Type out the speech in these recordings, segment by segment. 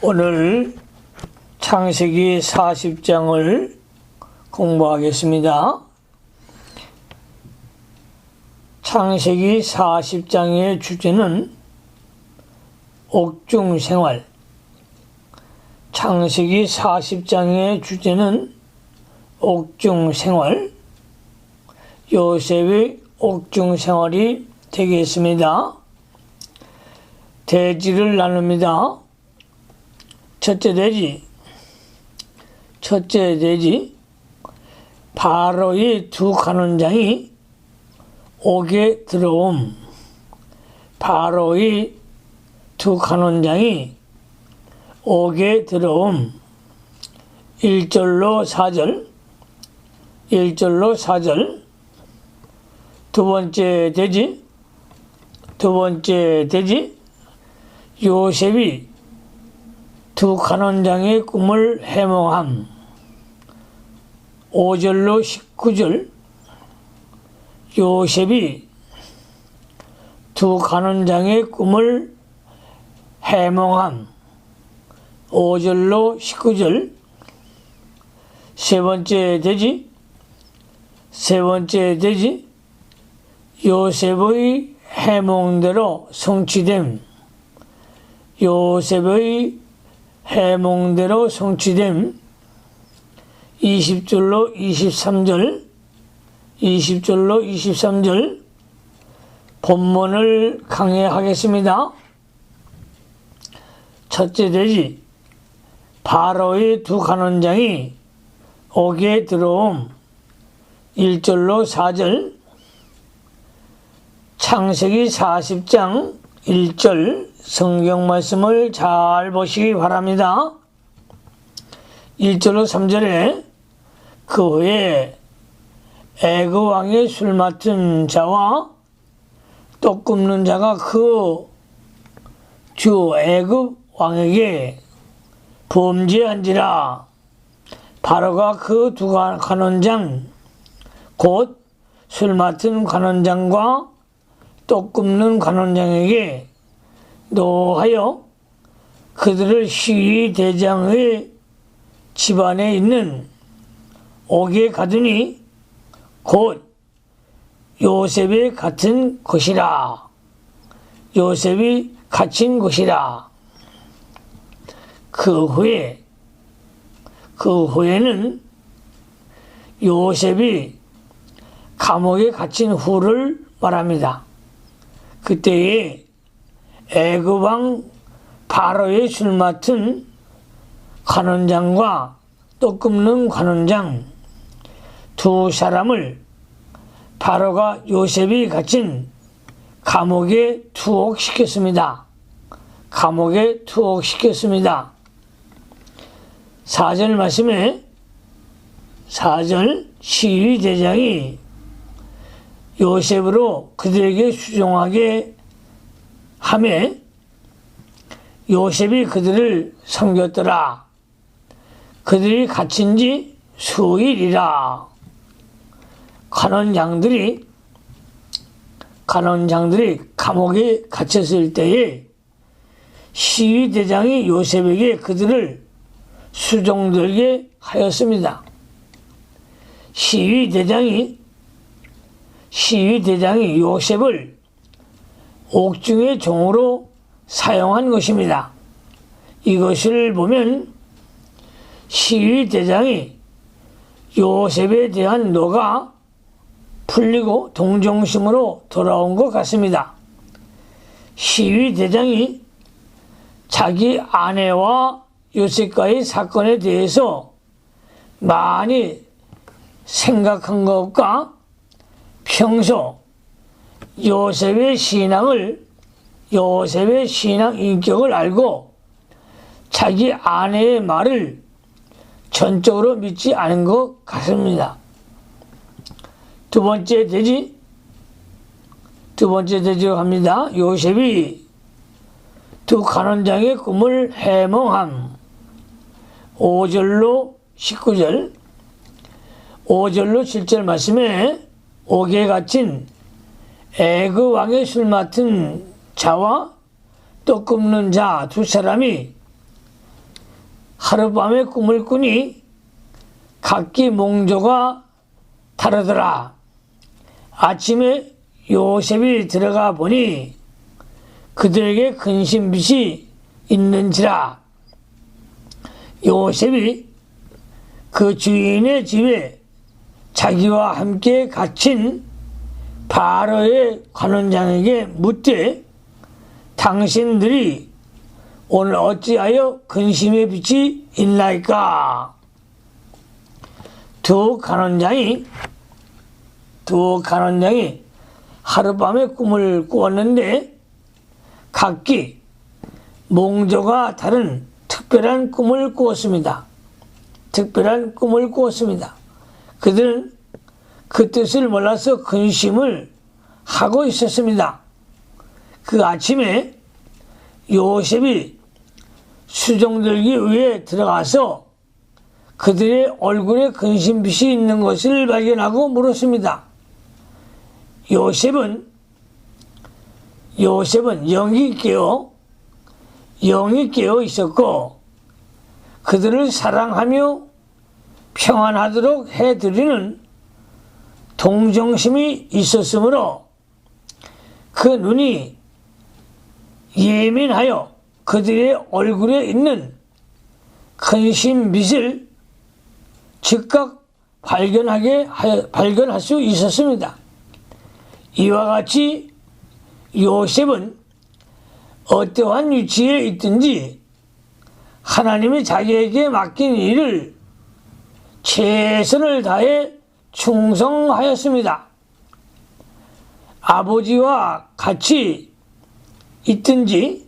오늘 창세기 40장을 공부하겠습니다. 창세기 40장의 주제는 옥중생활. 창세기 40장의 주제는 옥중생활, 요셉의 옥중생활이 되겠습니다. 대지를 나눕니다. 첫째 대지, 바로의 두 간원장이 옥에 들어옴. 바로의 두 간원장이 옥에 들어옴. 1절로 4절. 두 번째 대지, 요셉이 두 간원장의 꿈을 해몽함. 5절로 19절. 요셉이 두 간원장의 꿈을 해몽함. 5절로 19절. 세 번째 대지, 요셉의 해몽대로 성취됨. 요셉의 해몽대로 성취됨. 20절로 23절. 본문을 강해하겠습니다. 첫째 대지, 바로의 두 간원장이 옥에 들어옴. 1절로 4절. 창세기 40장 1절 성경 말씀을 잘 보시기 바랍니다. 1절로 3절에 그 후에 애굽 왕의 술 맡은 자와 떡 굽는 자가 그 주 애굽 왕에게 범죄한지라. 바로가 그 두 간원장 곧 술 맡은 간원장과 떡 굽는 간원장에게 노하여 그들을 시위 대장의 집안에 있는 옥에 가두니 곧 요셉이 갇힌 곳이라. 요셉이 갇힌 곳이라. 그 후에는 요셉이 감옥에 갇힌 후를 말합니다. 그때에 애굽 왕 바로의 술 맡은 간원장과 떡 굽는 간원장 두 사람을 바로가 요셉이 갇힌 감옥에 투옥시켰습니다. 4절 말씀에 4절 시위 대장이 요셉으로 그들에게 수종하게 하매 요셉이 그들을 섬겼더라. 그들이 갇힌 지 수일이라. 간원장들이 감옥에 갇혔을 때에 시위 대장이 요셉에게 그들을 수종들게 하였습니다. 시위 대장이 요셉을 옥중의 종으로 사용한 것입니다. 이것을 보면 시위 대장이 요셉에 대한 노가 풀리고 동정심으로 돌아온 것 같습니다. 시위 대장이 자기 아내와 요셉과의 사건에 대해서 많이 생각한 것과 평소 요셉의 신앙 인격을 알고 자기 아내의 말을 전적으로 믿지 않은 것 같습니다. 두 번째 대지로 갑니다. 요셉이 두 간원장의 꿈을 해몽함. 5절로 19절. 5절로 7절 말씀에 옥에 갇힌 애굽 왕의 술 맡은 자와 떡 굽는 자 두 사람이 하룻밤에 꿈을 꾸니 각기 몽조가 다르더라. 아침에 요셉이 들어가 보니 그들에게 근심빛이 있는지라. 요셉이 그 주인의 집에 자기와 함께 갇힌 바로의 관원장에게 묻되 당신들이 오늘 어찌하여 근심의 빛이 있나이까? 두 관원장이 하룻밤에 꿈을 꾸었는데 각기 몽조가 다른 특별한 꿈을 꾸었습니다. 그들은 그 뜻을 몰라서 근심을 하고 있었습니다. 그 아침에 요셉이 수종들기 위해 들어가서 그들의 얼굴에 근심빛이 있는 것을 발견하고 물었습니다. 요셉은 영이 깨어 있었고 그들을 사랑하며 평안하도록 해드리는 동정심이 있었으므로 그 눈이 예민하여 그들의 얼굴에 있는 근심빛을 즉각 발견할 수 있었습니다. 이와 같이 요셉은 어떠한 위치에 있든지 하나님이 자기에게 맡긴 일을 최선을 다해 충성하였습니다. 아버지와 같이 있든지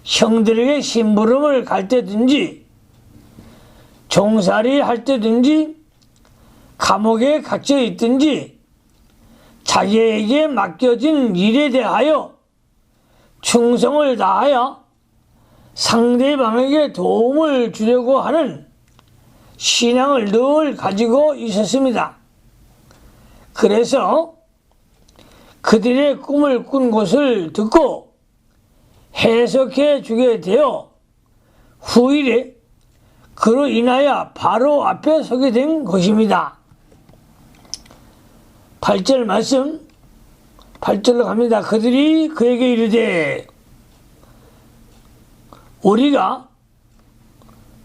형들에게 심부름을 갈 때든지 종살이 할 때든지 감옥에 갇혀 있든지 자기에게 맡겨진 일에 대하여 충성을 다하여 상대방에게 도움을 주려고 하는 신앙을 늘 가지고 있었습니다. 그래서 그들의 꿈을 꾼 것을 듣고 해석해 주게 되어 후일에 그로 인하여 바로 앞에 서게 된 것입니다. 8절 말씀 8절로 갑니다. 그들이 그에게 이르되 우리가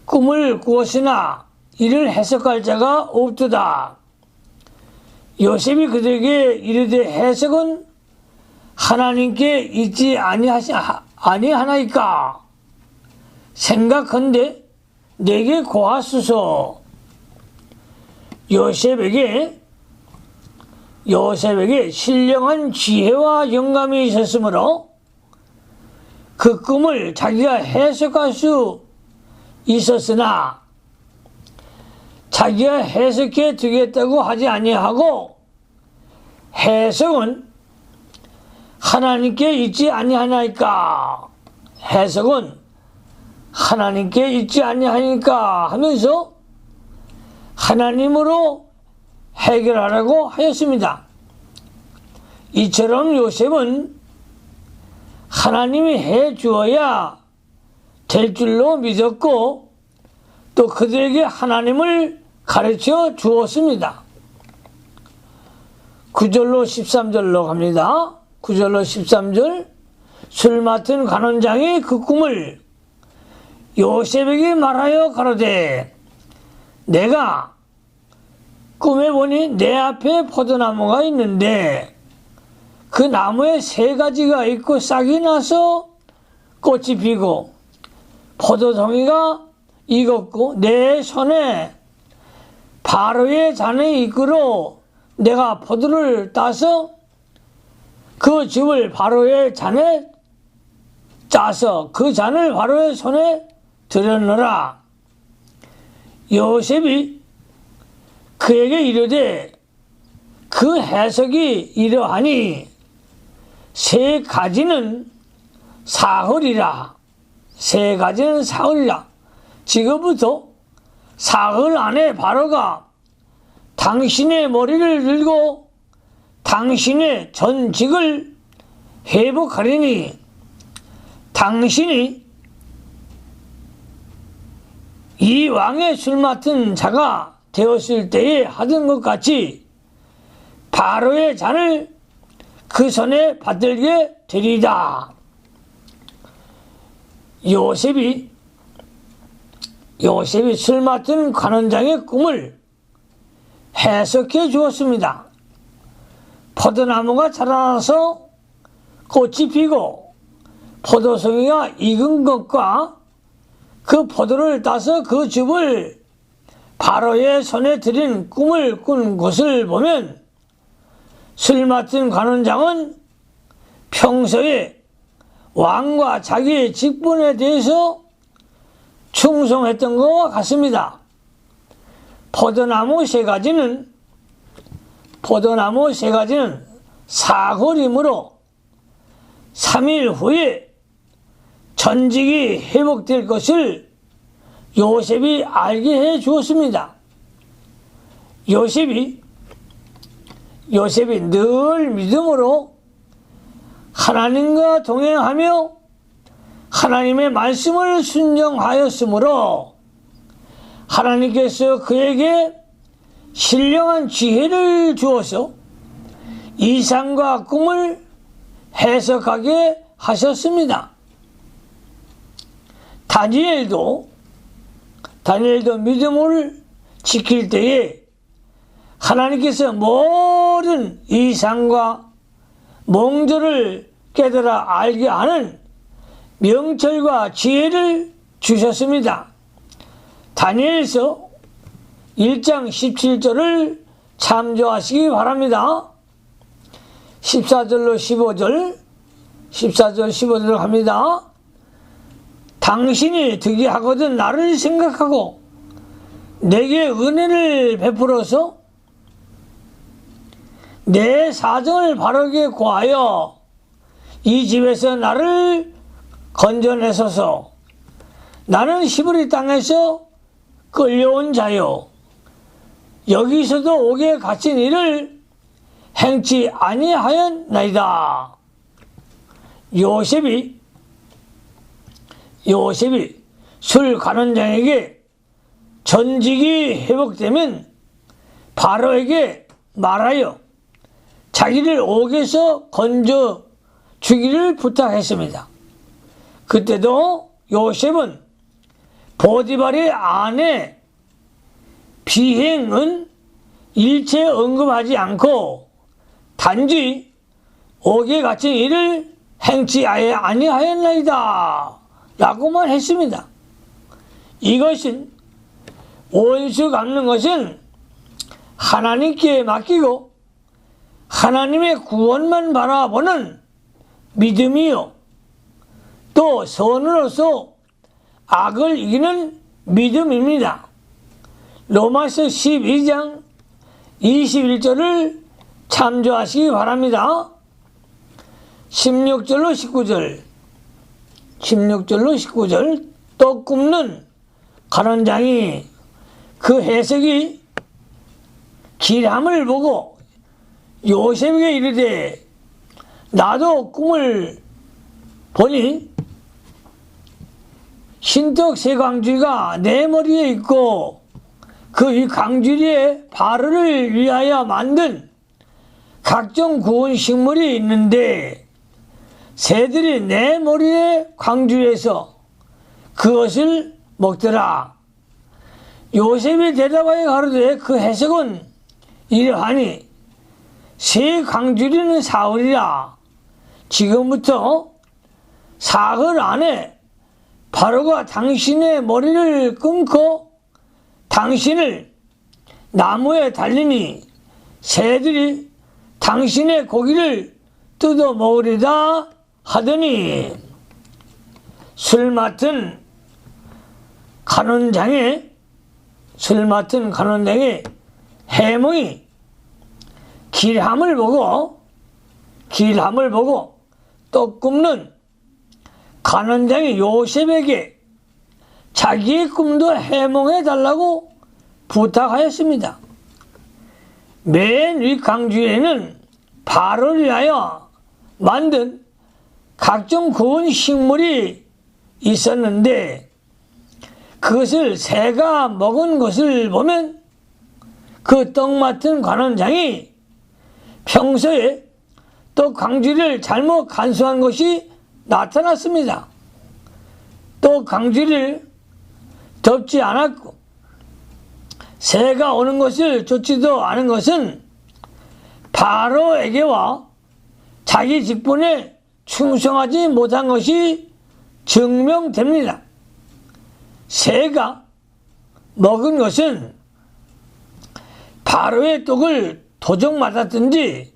꿈을 꾸었으나 이를 해석할 자가 없도다. 요셉이 그들에게 이르되 해석은 하나님께 있지 아니하나이까? 생각한데 내게 고하소서. 요셉에게 신령한 지혜와 영감이 있었으므로 그 꿈을 자기가 해석할 수 있었으나 자기가 해석해 주겠다고 하지 아니하고 해석은 하나님께 있지 아니하나이까? 해석은 하나님께 있지 아니하니까 하면서 하나님으로 해결하라고 하였습니다. 이처럼 요셉은 하나님이 해 주어야 될 줄로 믿었고 또 그들에게 하나님을 가르쳐 주었습니다. 9절로 13절로 갑니다. 9절로 13절 술 맡은 관원장이 그 꿈을 요셉에게 말하여 가로되 내가 꿈에 보니 내 앞에 포도나무가 있는데 그 나무에 3가지가 있고 싹이 나서 꽃이 피고 포도송이가 익었고 내 손에 바로의 잔에 이끌어 내가 포도를 따서 그 즙을 바로의 잔에 짜서 그 잔을 바로의 손에 들여넣으라. 요셉이 그에게 이르되 그 해석이 이러하니 3가지는 사흘이라. 3가지는 사흘이라. 지금부터 사흘 안에 바로가 당신의 머리를 들고 당신의 전직을 회복하리니 당신이 이 왕의 술 맡은 자가 되었을 때에 하던 것 같이 바로의 잔을 그 손에 받들게 되리이다. 요셉이 술 맡은 관원장의 꿈을 해석해 주었습니다. 포도나무가 자라나서 꽃이 피고 포도송이가 익은 것과 그 포도를 따서 그 즙을 바로의 손에 들인 꿈을 꾼 것을 보면 술 맡은 관원장은 평소에 왕과 자기의 직분에 대해서 충성했던 것과 같습니다. 포도나무 세 가지는 사골이므로 3일 후에 전직이 회복될 것을 요셉이 알게 해 주었습니다. 요셉이 늘 믿음으로 하나님과 동행하며 하나님의 말씀을 순종하였으므로 하나님께서 그에게 신령한 지혜를 주어서 이상과 꿈을 해석하게 하셨습니다. 다니엘도 믿음을 지킬 때에 하나님께서 모든 이상과 몽조를 깨달아 알게 하는 명철과 지혜를 주셨습니다. 다니엘서 1장 17절을 참조하시기 바랍니다. 14절 15절 합니다. 당신이 득이하거든 나를 생각하고 내게 은혜를 베풀어서 내 사정을 바르게 고하여 이 집에서 나를 건져내소서. 나는 히브리 땅에서 끌려온 자요 여기서도 옥에 갇힌 일을 행치 아니하였나이다. 요셉이 술 관원장에게 전직이 회복되면 바로에게 말하여 자기를 옥에서 건져 주기를 부탁했습니다. 그때도 요셉은 보디발의 아내 비행은 일체 언급하지 않고 단지 옥에 갇힌 일을 행치 아니하였나이다 라고만 했습니다. 이것은 원수 갚는 것은 하나님께 맡기고 하나님의 구원만 바라보는 믿음이요 또 선으로서 악을 이기는 믿음입니다. 로마서 12장 21절을 참조하시기 바랍니다. 16절로 19절 떡 굽는 관원장이 그 해석이 길함을 보고 요셉에게 이르되 나도 꿈을 보니 흰떡 세 광주리가 내 머리에 있고 그 이 광주리에 바로를 위하여 만든 각종 구운 식물이 있는데 새들이 내 머리에 광주리에서 그것을 먹더라. 요셉이 대답하여 가로되 그 해석은 이러하니 새 광주리는 사흘이라. 지금부터 사흘 안에 바로가 당신의 머리를 끊고 당신을 나무에 달리니 새들이 당신의 고기를 뜯어 먹으리다 하더니 술 맡은 관원장의 해몽이 길함을 보고 떡 굽는 관원장이 요셉에게 자기의 꿈도 해몽해 달라고 부탁하였습니다. 맨 위 광주에는 바로를 위하여 만든 각종 구운 식물이 있었는데 그것을 새가 먹은 것을 보면 그 떡 맡은 관원장이 평소에 떡 광주리를 잘못 간수한 것이 나타났습니다. 떡 광주리를 덮지 않았고 새가 오는 것을 쫓지도 않은 것은 바로에게와 자기 직분에 충성하지 못한 것이 증명됩니다. 새가 먹은 것은 바로의 떡을 도적맞았든지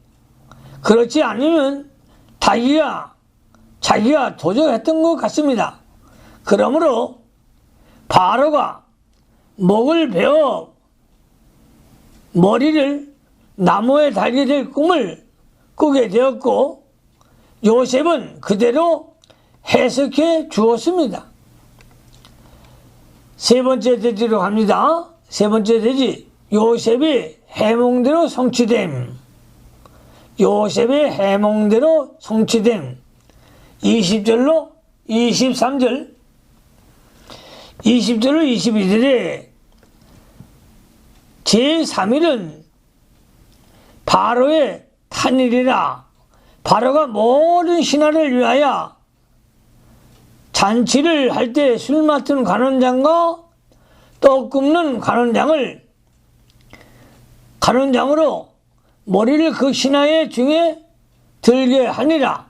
그렇지 않으면 자기가 도적했던 것 같습니다. 그러므로 바로가 목을 베어 머리를 나무에 달게 될 꿈을 꾸게 되었고 요셉은 그대로 해석해 주었습니다. 세 번째 대지로 갑니다. 세 번째 대지, 요셉의 해몽대로 성취됨. 요셉의 해몽대로 성취됨. 20절로 23절, 20절로 22절에 제3일은 바로의 탄일이라. 바로가 모든 신하를 위하여 잔치를 할 때 술 맡은 관원장과 떡 굽는 관원장으로 머리를 그 신하의 중에 들게 하니라.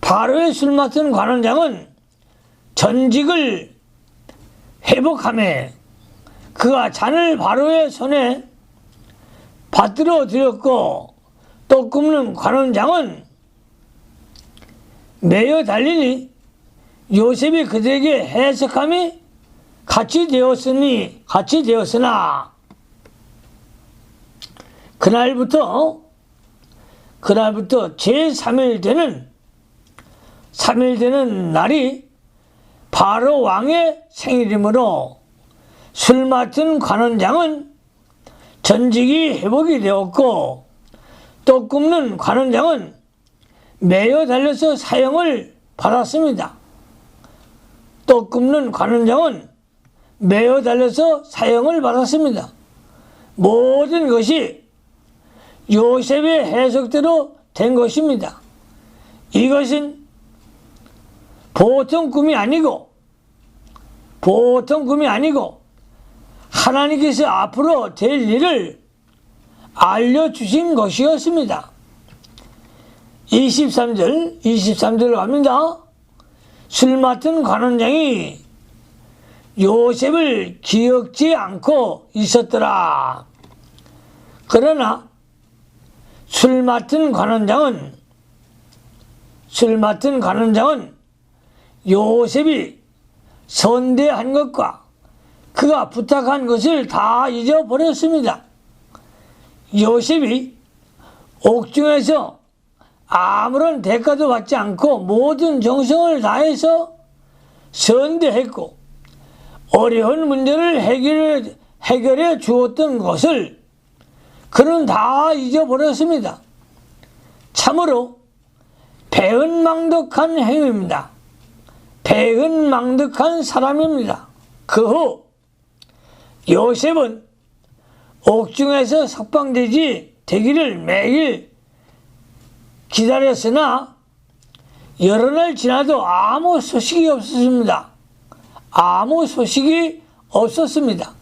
바로의 술 맡은 관원장은 전직을 회복하며 그가 잔을 바로의 손에 받들어 드렸고 떡 굽는 관원장은 매여 달리니 요셉이 그들에게 해석함이 같이 되었으나 그날부터 제3일 되는 날이 바로 왕의 생일이므로 술 맡은 관원장은 전직이 회복이 되었고 떡 굽는 관원장은 매여 달려서 사형을 받았습니다. 떡 굽는 관원장은 매여 달려서 사형을 받았습니다. 모든 것이 요셉의 해석대로 된 것입니다. 이것은 보통 꿈이 아니고 하나님께서 앞으로 될 일을 알려주신 것이었습니다. 23절로 갑니다. 술 맡은 관원장이 요셉을 기억지 않고 있었더라. 그러나 술 맡은 관원장은 요셉이 선대한 것과 그가 부탁한 것을 다 잊어버렸습니다. 요셉이 옥중에서 아무런 대가도 받지 않고 모든 정성을 다해서 선대했고 어려운 문제를 해결해 주었던 것을 그는 다 잊어버렸습니다. 참으로 배은망덕한 행위입니다. 배은망덕한 사람입니다. 그 후 요셉은 옥중에서 석방되기를 매일 기다렸으나 여러 날 지나도 아무 소식이 없었습니다.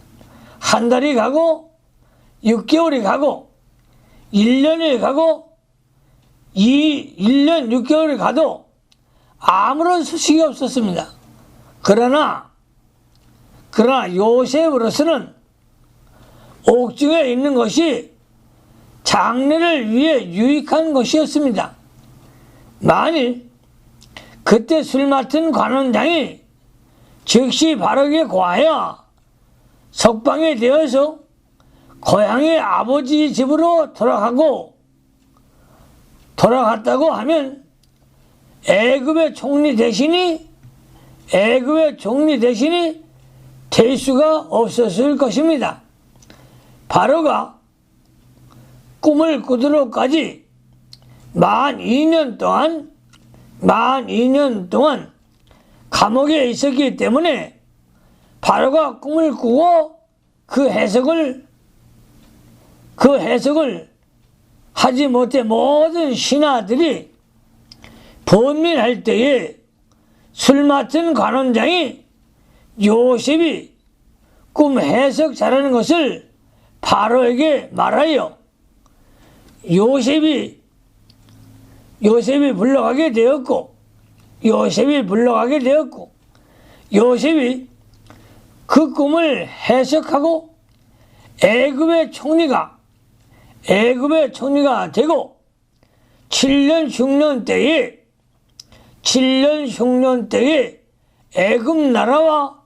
한 달이 가고 6개월이 가고 1년이 가고 1년 6개월이 가도 아무런 소식이 없었습니다. 그러나 요셉으로서는 옥중에 있는 것이 장래를 위해 유익한 것이었습니다. 만일 그때 술 맡은 관원장이 즉시 바로에게 고하여 석방이 되어서 고향의 아버지 집으로 돌아갔다고 하면 애굽의 총리 대신이 될 수가 없었을 것입니다. 바로가 꿈을 꾸도록까지 만 2년 동안 감옥에 있었기 때문에 바로가 꿈을 꾸고 그 해석을 하지 못해 모든 신하들이 번민할 때에 술 맡은 관원장이 요셉이 꿈 해석 잘하는 것을 바로에게 말하여 요셉이 불러가게 되었고 요셉이 그 꿈을 해석하고 애굽의 총리가 되고 7년 흉년 때에 애굽 나라와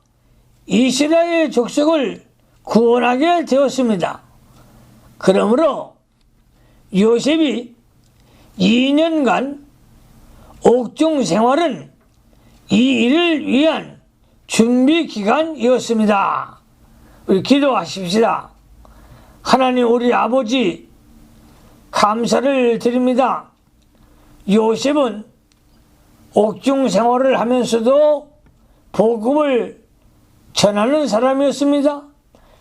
이스라엘 족속을 구원하게 되었습니다. 그러므로 요셉이 2년간 옥중 생활은 이 일을 위한 준비 기간이었습니다. 우리 기도하십시다. 하나님 우리 아버지 감사를 드립니다. 요셉은 옥중 생활을 하면서도 복음을 전하는 사람이었습니다.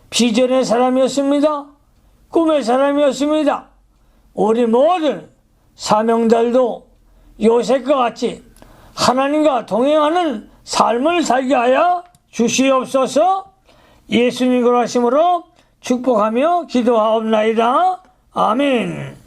비전의 사람이었습니다. 꿈의 사람이었습니다. 우리 모든 사명자들도 요셉과 같이 하나님과 동행하는 삶을 살게 하여 주시옵소서. 예수님 그러심으로 축복하며 기도하옵나이다. 아멘.